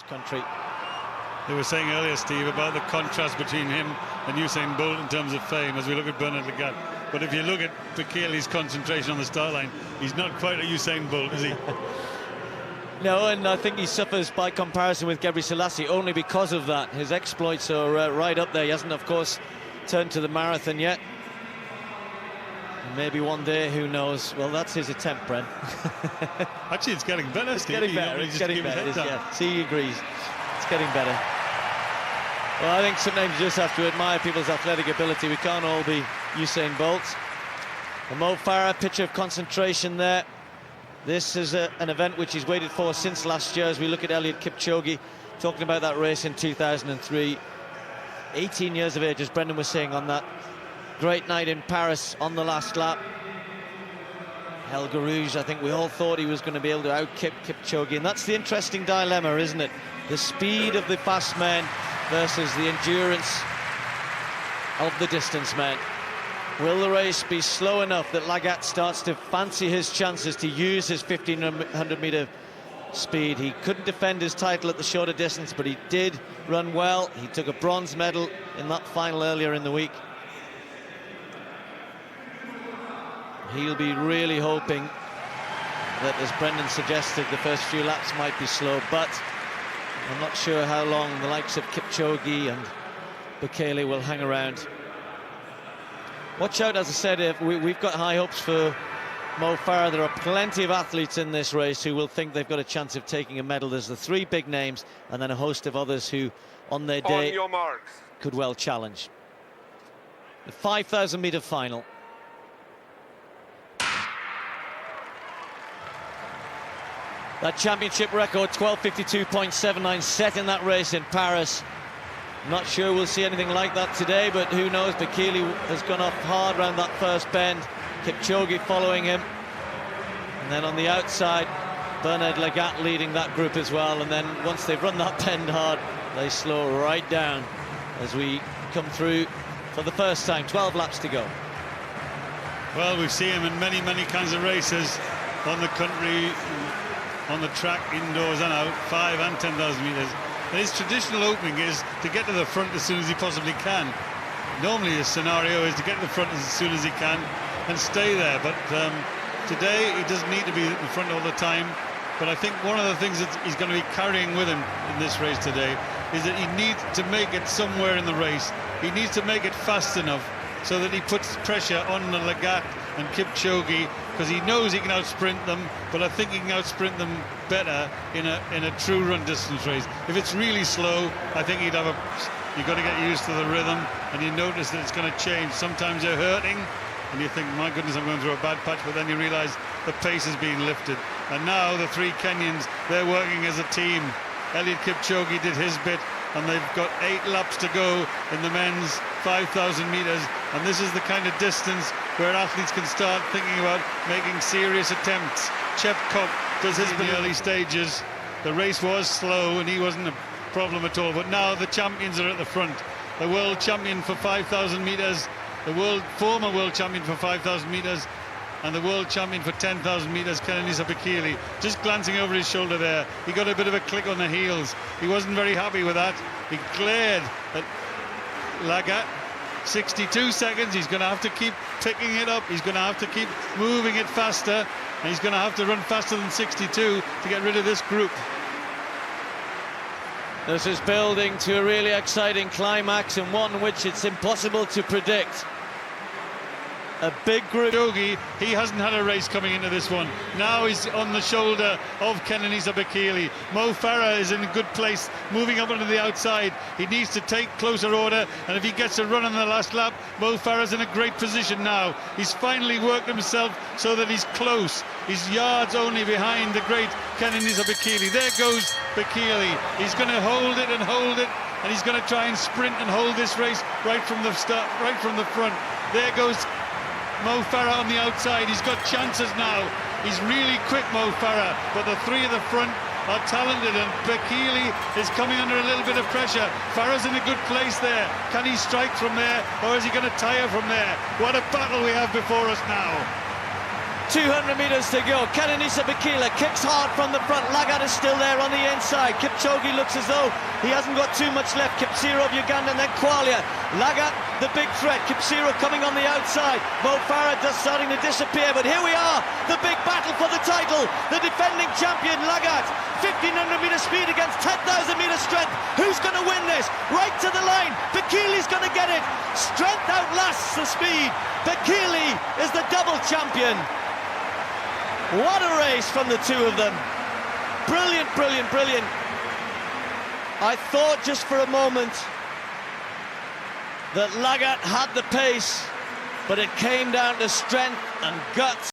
country. They were saying earlier, Steve, about the contrast between him and Usain Bolt in terms of fame as we look at Bernat Lagat. But if you look at Bekele's concentration on the start line, he's not quite a Usain Bolt, is he? No, and I think he suffers by comparison with Gebrselassie only because of that. His exploits are right up there. He hasn't, of course, turned to the marathon yet. Maybe one day, who knows? Well, that's his attempt, Bren. Actually, it's getting better, It's Steve. getting better. It's getting better. Yeah. See, he agrees. It's getting better. Well, I think sometimes you just have to admire people's athletic ability. We can't all be Usain Bolt. And Mo Farah, picture of concentration there. This is an event which he's waited for since last year as we look at Eliud Kipchoge, talking about that race in 2003. 18 years of age, as Brendan was saying, on that great night in Paris on the last lap. Helge Rouge, I think we all thought he was going to be able to out-kip Kipchoge, and that's the interesting dilemma, isn't it? The speed of the fast men versus the endurance of the distance men. Will the race be slow enough that Lagat starts to fancy his chances to use his 1500-meter speed? He couldn't defend his title at the shorter distance, but he did run well. He took a bronze medal in that final earlier in the week. He'll be really hoping that, as Brendan suggested, the first few laps might be slow, but I'm not sure how long the likes of Kipchoge and Bekele will hang around. Watch out, as I said, we've got high hopes for Mo Farah. There are plenty of athletes in this race who will think they've got a chance of taking a medal. There's the three big names and then a host of others who, on their day, on your marks, could well challenge. The 5,000-meter final. That championship record, 12:52.79, set in that race in Paris. Not sure we'll see anything like that today, but who knows? Bekele has gone off hard around that first bend. Kipchoge following him. And then on the outside, Bernat Lagat leading that group as well. And then once they've run that bend hard, they slow right down as we come through for the first time. 12 laps to go. Well, we see him in many, many kinds of races on the country, on the track, indoors and out, 5 and 10,000 metres. And his traditional opening is to get to the front as soon as he possibly can. Normally his scenario is to get to the front as soon as he can and stay there. But today he doesn't need to be at the front all the time. But I think one of the things that he's going to be carrying with him in this race today is that he needs to make it somewhere in the race. He needs to make it fast enough so that he puts pressure on the Lagat and Kipchoge, because he knows he can outsprint them, but I think he can outsprint them better in a true run distance race. If it's really slow, I think you've got to get used to the rhythm, and you notice that it's going to change. Sometimes you're hurting and you think, my goodness, I'm going through a bad patch, but then you realize the pace is being lifted. And now the three Kenyans, they're working as a team. Eliud Kipchoge did his bit, and they've got 8 laps to go in the men's 5,000 meters, and this is the kind of distance where athletes can start thinking about making serious attempts. Chepkov does his in the early stages. The race was slow and he wasn't a problem at all, but now the champions are at the front. The world champion for 5,000 meters, the former world champion for 5,000 meters, and the world champion for 10,000 meters, Kenenisa Bekele. Just glancing over his shoulder there, he got a bit of a click on the heels. He wasn't very happy with that. He glared at Lagat. 62 seconds, he's going to have to keep picking it up, he's going to have to keep moving it faster, and he's going to have to run faster than 62 to get rid of this group. This is building to a really exciting climax, and one which it's impossible to predict. A big group. Kipchoge, he hasn't had a race coming into this one. Now he's on the shoulder of Kenenisa Bekele. Mo Farah is in a good place, moving up onto the outside. He needs to take closer order, and if he gets a run on the last lap, Mo Farah's in a great position now. He's finally worked himself so that he's close. He's yards only behind the great Kenenisa Bekele. There goes Bekele. He's going to hold it, and he's going to try and sprint and hold this race right from the start, right from the front. There goes Mo Farah on the outside. He's got chances now. He's really quick, Mo Farah, but the three at the front are talented, and Bekele is coming under a little bit of pressure. Farah's in a good place there. Can he strike from there, or is he going to tire from there? What a battle we have before us now. 200 metres to go. Bekele kicks hard from the front. Lagat is still there on the inside. Kipchoge looks as though he hasn't got too much left. Kipsiro of Uganda and then Qualia. Lagat, the big threat. Kipsiro coming on the outside. Farah just starting to disappear. But here we are, the big battle for the title. The defending champion Lagat. 1500 metre speed against 10,000 metre strength. Who's going to win this? Right to the line. Bekele's going to get it. Strength outlasts the speed. Bekele is the double champion. What a race from the two of them. Brilliant, brilliant, brilliant. I thought just for a moment that Lagat had the pace, but it came down to strength and guts.